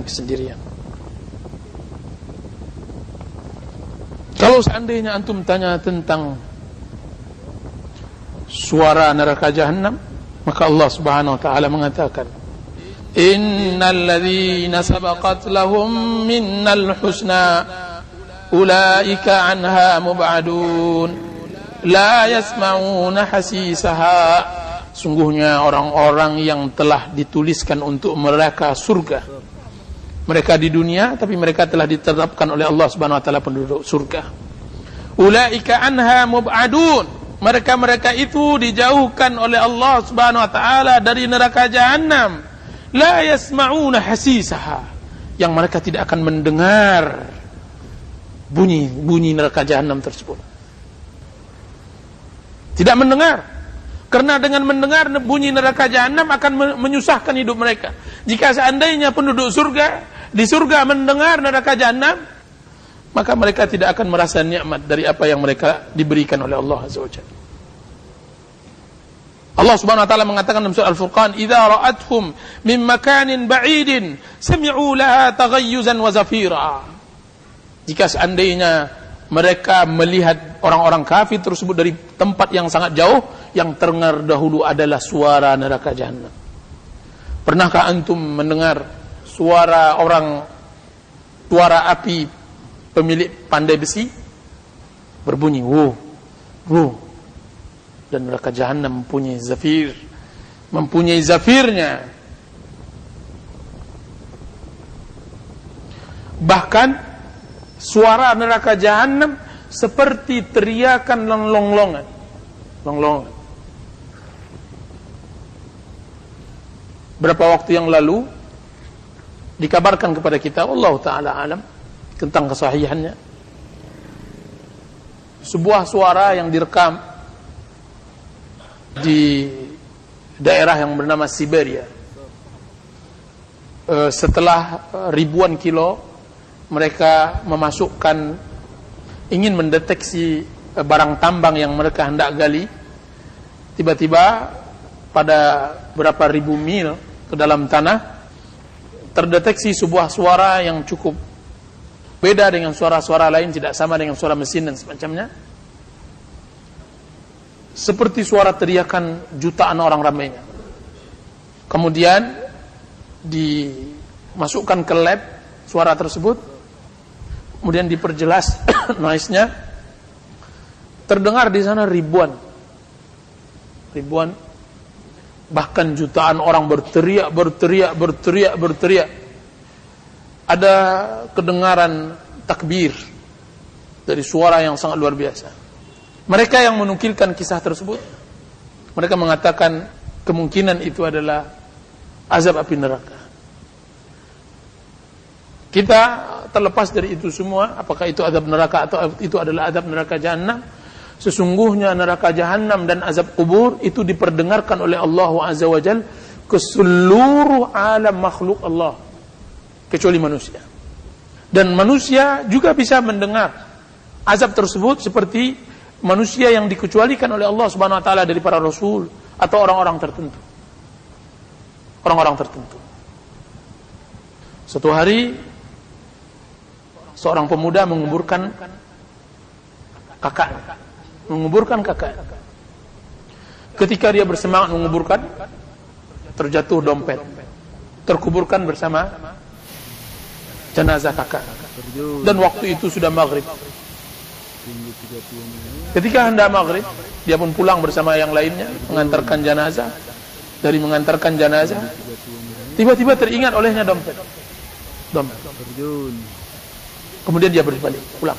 kesendirian. Kalau seandainya antum tanya tentang suara neraka Jahannam, maka Allah Subhanahu wa taala mengatakan, innal ladzina sabaqat lahum minnal husna ulaika anha mub'adun la yasma'una hasisaha. Sungguhnya orang-orang yang telah dituliskan untuk mereka surga, mereka di dunia tapi mereka telah ditetapkan oleh Allah Subhanahu wa taala penduduk surga. Ulaika anha mub'adun, mereka-mereka itu dijauhkan oleh Allah Subhanahu wa taala dari neraka Jahannam. La yasma'una hasisaha, yang mereka tidak akan mendengar bunyi neraka Jahannam tersebut. Tidak mendengar, karena dengan mendengar bunyi neraka Jahannam akan menyusahkan hidup mereka. Jika seandainya penduduk surga di surga mendengar neraka Jahannam, maka mereka tidak akan merasa nikmat dari apa yang mereka diberikan oleh Allah Azza wa Jalla. Allah Subhanahu wa taala mengatakan dalam surah Al-Furqan, "Idza ra'athum min makanin ba'idin sami'u laha taghayyuzan wa zafira." Jika seandainya mereka melihat orang-orang kafir tersebut dari tempat yang sangat jauh, yang terdengar dahulu adalah suara neraka Jahannam. Pernahkah antum mendengar suara api pemilik pandai besi berbunyi wuh wuh? Dan neraka Jahannam mempunyai zafirnya. Bahkan suara neraka Jahannam seperti teriakan longlongan. Berapa waktu yang lalu dikabarkan kepada kita, Allah Ta'ala alam, tentang kesahihannya, sebuah suara yang direkam di daerah yang bernama Siberia. Setelah ribuan kilo mereka ingin mendeteksi barang tambang yang mereka hendak gali. Tiba-tiba pada berapa ribu mil ke dalam tanah terdeteksi sebuah suara yang cukup beda dengan suara-suara lain, tidak sama dengan suara mesin dan semacamnya. Seperti suara teriakan jutaan orang ramainya. Kemudian dimasukkan ke lab suara tersebut, kemudian diperjelas noise-nya. Terdengar di sana ribuan, bahkan jutaan orang berteriak. Ada kedengaran takbir dari suara yang sangat luar biasa. Mereka yang menukilkan kisah tersebut, mereka mengatakan kemungkinan itu adalah azab api neraka. Kita terlepas dari itu semua, apakah itu azab neraka atau itu adalah azab neraka Jahannam, sesungguhnya neraka Jahannam dan azab kubur itu diperdengarkan oleh Allah Azza wa Jalla ke seluruh alam makhluk Allah, kecuali manusia. Dan manusia juga bisa mendengar azab tersebut seperti manusia yang dikecualikan oleh Allah Subhanahu wa taala dari para rasul atau orang-orang tertentu. Suatu hari seorang pemuda menguburkan kakak. Ketika dia bersemangat menguburkan, terjatuh dompet, terkuburkan bersama jenazah kakak. Dan waktu itu sudah maghrib. Ketika hendak maghrib, dia pun pulang bersama yang lainnya mengantarkan jenazah. Dari mengantarkan jenazah, tiba-tiba teringat olehnya dompet. Kemudian dia berbalik pulang,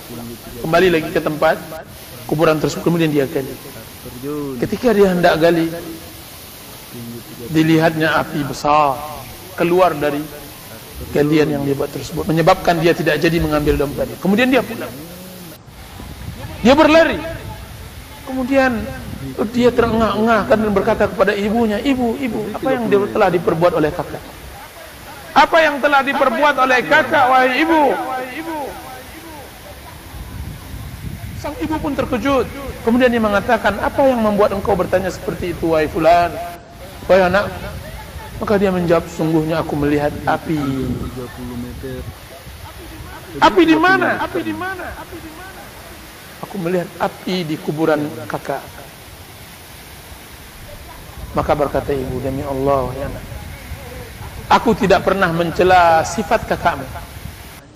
kembali lagi ke tempat kuburan tersebut. Kemudian dia gali. Ketika dia hendak gali, dilihatnya api besar keluar dari galian yang dia buat tersebut, menyebabkan dia tidak jadi mengambil dompet. Kemudian dia pulang. Dia berlari. Kemudian dia terengah-engahkan dan berkata kepada ibunya, Ibu, apa yang telah diperbuat oleh kakak? Apa yang telah diperbuat oleh kakak, wahai ibu? Sang ibu pun terkejut. Kemudian dia mengatakan, apa yang membuat engkau bertanya seperti itu, wahai fulan? Wahai anak, Maka dia menjawab, sungguhnya aku melihat api. 30 meter. Api di mana? Api di mana? Aku melihat api di kuburan kakak. Maka berkata ibu, demi Allah ya nak, aku tidak pernah mencela sifat kakakmu.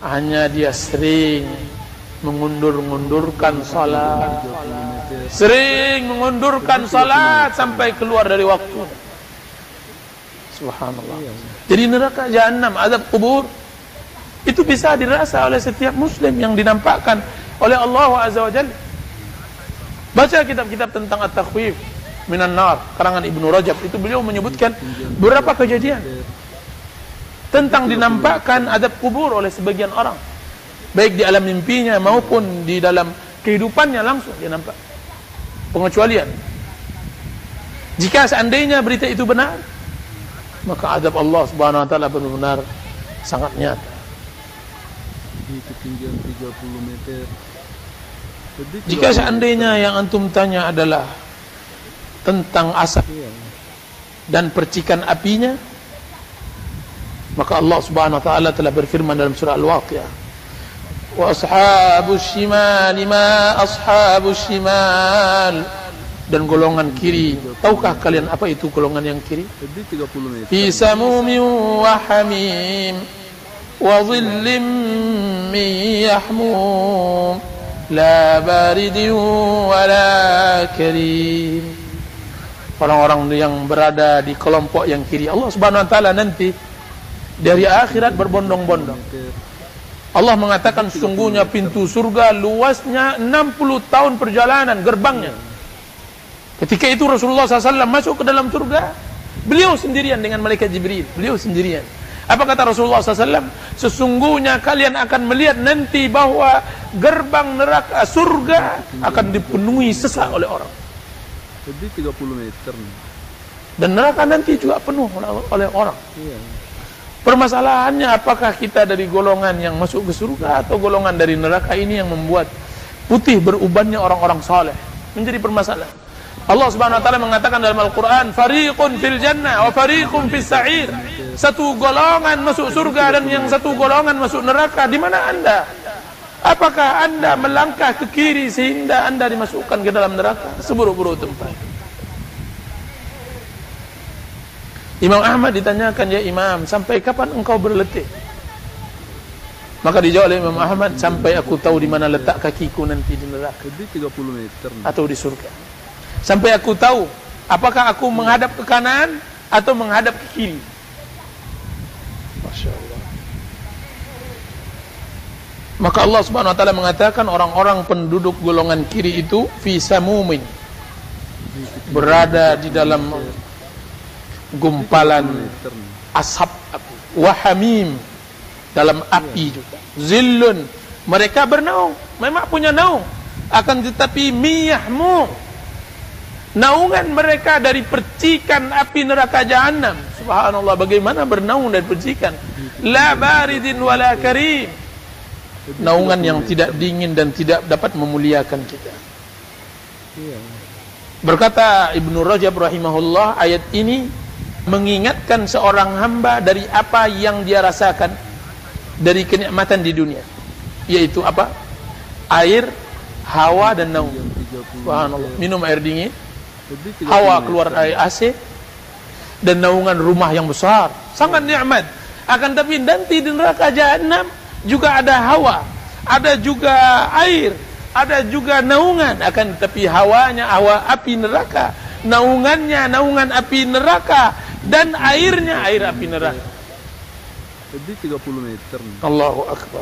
Hanya dia sering mengundur-undurkan salat. Sering mengundurkan salat sampai keluar dari waktu. Subhanallah. Jadi neraka jahanam, azab kubur, itu bisa dirasa oleh setiap muslim yang dinampakkan oleh Allah Azza wa Jalla. Baca kitab-kitab tentang At-Takhwif Minan Nar karangan Ibnu Rajab, itu beliau menyebutkan beberapa kejadian tentang dinampakkan adab kubur oleh sebagian orang, baik di alam mimpinya maupun di dalam kehidupannya langsung dia nampak pengecualian. Jika seandainya berita itu benar, maka adab Allah Subhanahu wa taala benar-benar sangat nyata. Di ketinggian 30 meter. Jika seandainya yang antum tanya adalah tentang asap dan percikan apinya, maka Allah Subhanahu wa taala telah berfirman dalam surah Al-Waqiah, wa ashabus shimal ma ashabus shimal, dan golongan kiri, tahukah kalian apa itu golongan yang kiri? Fi samumin wa hamim wa dhillim min yahmum la baridin wa la karim. Orang-orang yang berada di kelompok yang kiri, Allah Subhanahu wa taala nanti dari akhirat berbondong-bondong. Allah mengatakan sesungguhnya pintu surga luasnya 60 tahun perjalanan gerbangnya. Ketika itu Rasulullah SAW masuk ke dalam surga, beliau sendirian dengan malaikat Jibril, beliau sendirian. Apa kata Rasulullah SAW? Sesungguhnya kalian akan melihat nanti bahwa gerbang neraka surga akan dipenuhi sesak oleh orang. Lebih 30 meter. Dan neraka nanti juga penuh oleh orang. Permasalahannya, apakah kita dari golongan yang masuk ke surga atau golongan dari neraka? Ini yang membuat putih berubannya orang-orang saleh menjadi permasalahan. Allah Subhanahu wa taala mengatakan dalam Al-Qur'an, fariqun fil jannah wa fariqun fis sa'ir. Satu golongan masuk surga dan yang satu golongan masuk neraka. Di mana Anda? Apakah Anda melangkah ke kiri sehingga Anda dimasukkan ke dalam neraka? Seburuk-buruk tempat. Imam Ahmad ditanyakan, ya Imam, sampai kapan engkau berletih? Maka dijawab oleh Imam Ahmad, sampai aku tahu di mana letak kakiku nanti di neraka. Lebih 30 meter. Atau di surga. Sampai aku tahu apakah aku menghadap ke kanan atau menghadap ke kiri. Masya Allah. Maka Allah Subhanahu wa taala mengatakan orang-orang penduduk golongan kiri itu fi samumin, berada di dalam gumpalan asap api, wa hamim, dalam api juga, zillun, mereka bernaung, memang punya naung, akan tetapi miyahmu, naungan mereka dari percikan api neraka jahanam. Subhanallah, bagaimana bernaung dari percikan, la baridin wala karim, naungan yang tidak dingin dan tidak dapat memuliakan kita. Berkata Ibnu Rajab rahimahullah, ayat ini mengingatkan seorang hamba dari apa yang dia rasakan dari kenikmatan di dunia, yaitu apa? Air, hawa dan naung. Subhanallah, minum air dingin, hawa keluar air AC, dan naungan rumah yang besar, sangat nikmat. Akan tapi nanti di neraka jahanam juga ada hawa, ada juga air, ada juga naungan. Akan tapi hawanya hawa api neraka, naungannya naungan api neraka, dan airnya air api neraka. Lebih 30 meter. Allahu Akbar.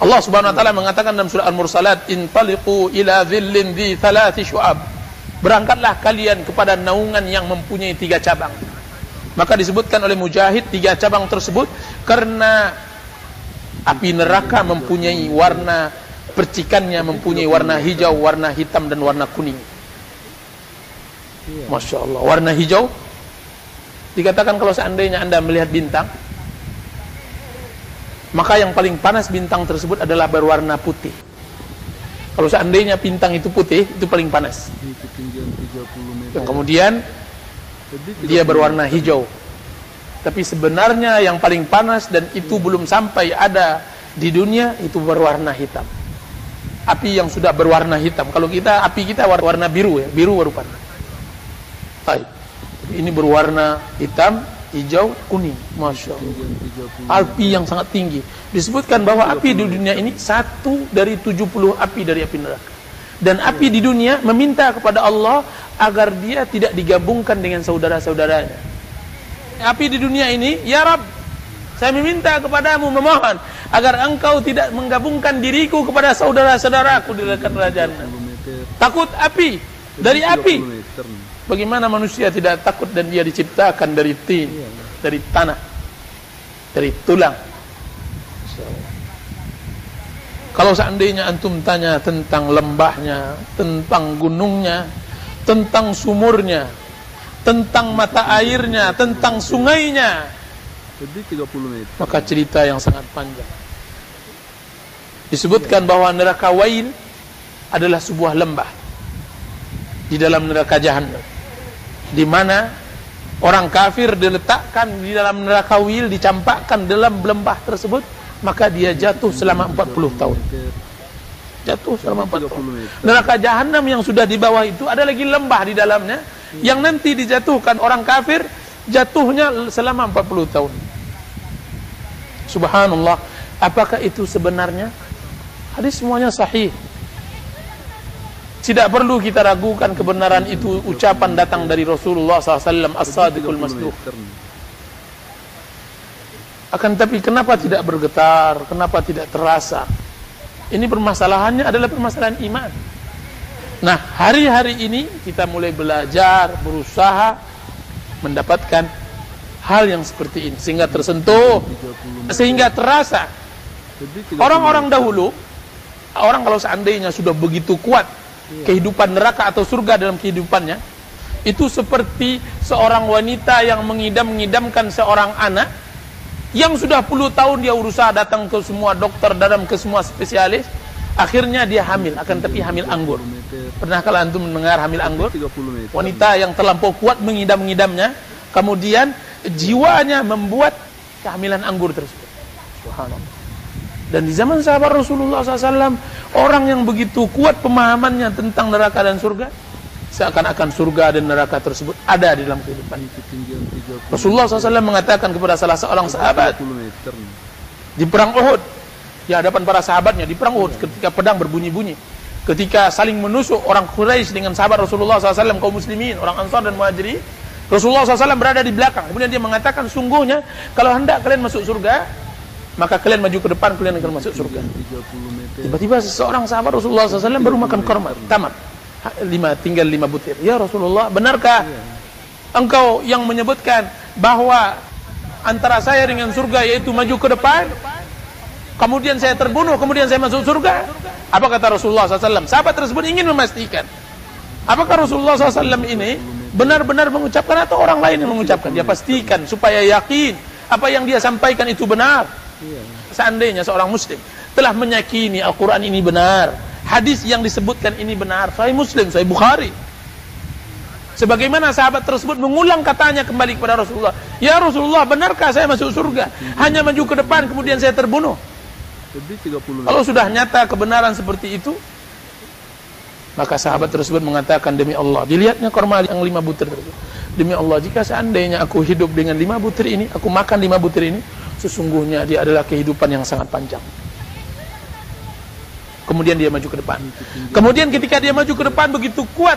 Allah Subhanahu wa taala mengatakan dalam surah Al-Mursalat, intaliqu ila dhillin dhi thalathi syu'ab, berangkatlah kalian kepada naungan yang mempunyai 3 cabang. Maka disebutkan oleh Mujahid 3 cabang tersebut karena api neraka mempunyai warna, percikannya mempunyai warna hijau, warna hitam dan warna kuning. Masya Allah, warna hijau dikatakan kalau seandainya Anda melihat bintang, maka yang paling panas bintang tersebut adalah berwarna putih. Kalau seandainya bintang itu putih, itu paling panas. Dan kemudian dia berwarna hijau. Tapi sebenarnya yang paling panas dan itu belum sampai ada di dunia itu berwarna hitam. Api yang sudah berwarna hitam. Kalau kita api kita warna biru ya, biru baru panas. Baik. Ini berwarna hitam, hijau, kuning. Masya Allah. Api yang sangat tinggi. Disebutkan bahwa api di dunia ini 1 dari 70 api dari api neraka. Dan api di dunia meminta kepada Allah agar dia tidak digabungkan dengan saudara-saudaranya. Api di dunia ini, ya Rabb, saya meminta kepadamu, memohon agar engkau tidak menggabungkan diriku kepada saudara-saudaraku di dekat kerajaan. Takut api, dari api. Bagaimana manusia tidak takut dan dia diciptakan dari tin, dari tanah, dari tulang. Kalau seandainya antum tanya tentang lembahnya, tentang gunungnya, tentang sumurnya, tentang mata airnya, tentang sungainya, maka cerita yang sangat panjang. Disebutkan bahwa neraka Wail adalah sebuah lembah di dalam neraka Jahannam, di mana orang kafir diletakkan di dalam neraka Wail, dicampakkan dalam lembah tersebut, maka dia jatuh selama 40 tahun. Jatuh selama 40 tahun. Neraka Jahannam yang sudah di bawah itu ada lagi lembah di dalamnya yang nanti dijatuhkan orang kafir, jatuhnya selama 40 tahun. Subhanallah. Apakah itu sebenarnya? Hadis semuanya sahih. Tidak perlu kita ragukan kebenaran itu, ucapan datang dari Rasulullah SAW, As-Sadiqul Masduq. Akan tapi kenapa tidak bergetar? Kenapa tidak terasa? Ini permasalahannya adalah permasalahan iman. Nah, hari-hari ini kita mulai belajar, berusaha mendapatkan hal yang seperti ini, sehingga tersentuh, sehingga terasa. Orang-orang dahulu, orang kalau seandainya sudah begitu kuat kehidupan neraka atau surga dalam kehidupannya, itu seperti seorang wanita yang mengidam-ngidamkan seorang anak yang sudah puluh tahun dia berusaha datang ke semua dokter, datang ke semua spesialis, akhirnya dia hamil, akan tapi hamil anggur. Pernahkah antum mendengar hamil anggur? Wanita yang terlampau kuat mengidam-ngidamnya, kemudian jiwanya membuat kehamilan anggur tersebut. Subhanallah. Dan di zaman sahabat Rasulullah SAW, orang yang begitu kuat pemahamannya tentang neraka dan surga, seakan-akan surga dan neraka tersebut ada di dalam kehidupan. Rasulullah SAW mengatakan kepada salah seorang sahabat di perang Uhud, di hadapan para sahabatnya di perang Uhud, ketika pedang berbunyi-bunyi, ketika saling menusuk orang Quraisy dengan sahabat Rasulullah SAW, kaum muslimin, orang Ansar dan Muhajirin, Rasulullah SAW berada di belakang. Kemudian dia mengatakan, sungguhnya kalau hendak kalian masuk surga, maka kalian maju ke depan, kalian akan masuk surga. Tiba-tiba seorang sahabat Rasulullah SAW baru makan korma, tamat, tinggal 5 butir. Ya Rasulullah, benarkah engkau yang menyebutkan bahwa antara saya dengan surga yaitu maju ke depan, kemudian saya terbunuh, kemudian saya masuk surga? Apa kata Rasulullah SAW? Sahabat tersebut ingin memastikan apakah Rasulullah SAW ini benar-benar mengucapkan atau orang lain yang mengucapkan. Dia pastikan supaya yakin apa yang dia sampaikan itu benar. Seandainya seorang muslim telah meyakini Al-Quran ini benar, hadis yang disebutkan ini benar, Sahih Muslim, Sahih Bukhari, sebagaimana sahabat tersebut mengulang katanya kembali kepada Rasulullah, ya Rasulullah, benarkah saya masuk surga hanya maju ke depan kemudian saya terbunuh? Kalau sudah nyata kebenaran seperti itu, maka sahabat tersebut mengatakan, demi Allah, dilihatnya korma yang 5 butir tersebut, demi Allah, jika seandainya aku hidup dengan 5 butir ini, aku makan 5 butir ini, sesungguhnya dia adalah kehidupan yang sangat panjang. Kemudian dia maju ke depan. Kemudian ketika dia maju ke depan, begitu kuat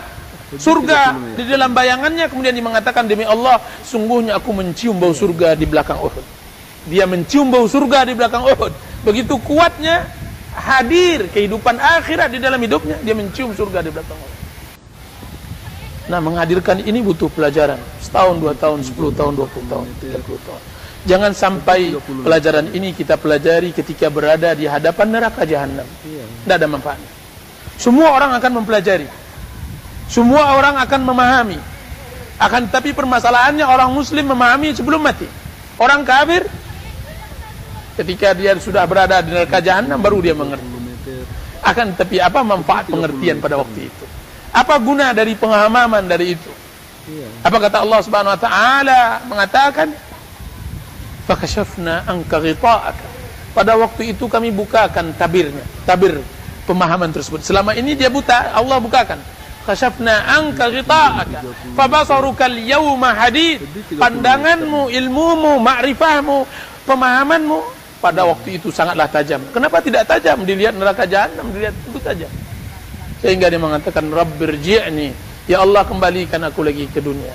surga di dalam bayangannya, kemudian dia mengatakan, demi Allah, sungguhnya aku mencium bau surga di belakang Uhud. Dia mencium bau surga di belakang Uhud. Begitu kuatnya hadir kehidupan akhirat di dalam hidupnya, dia mencium surga di belakang Uhud. Nah, menghadirkan ini butuh pelajaran. Setahun, 2 tahun, 10 tahun, 20 tahun, 30 tahun. Jangan sampai pelajaran ini kita pelajari ketika berada di hadapan neraka Jahannam. Tidak ada manfaatnya. Semua orang akan mempelajari, semua orang akan memahami. Akan tapi permasalahannya orang muslim memahami sebelum mati. Orang kafir ketika dia sudah berada di neraka Jahannam baru dia mengerti. Akan tapi apa manfaat pengertian pada waktu itu? Apa guna dari pemahaman dari itu? Iya. Apa kata Allah Subhanahu wa taala? Mengatakan, "Fakashafna anka ghita'aka." Pada waktu itu kami bukakan tabir pemahaman tersebut. Selama ini dia buta, Allah bukakan. Kashafna anka ghita'aka fabasarukal yawma hadid. Pandanganmu, ilmumu, ma'rifahmu, pemahamanmu pada waktu itu sangatlah tajam. Kenapa tidak tajam? Dilihat neraka jahanam, dilihat itu tajam. Sehingga dia mengatakan, Rabbirji'ni, ya Allah kembalikan aku lagi ke dunia.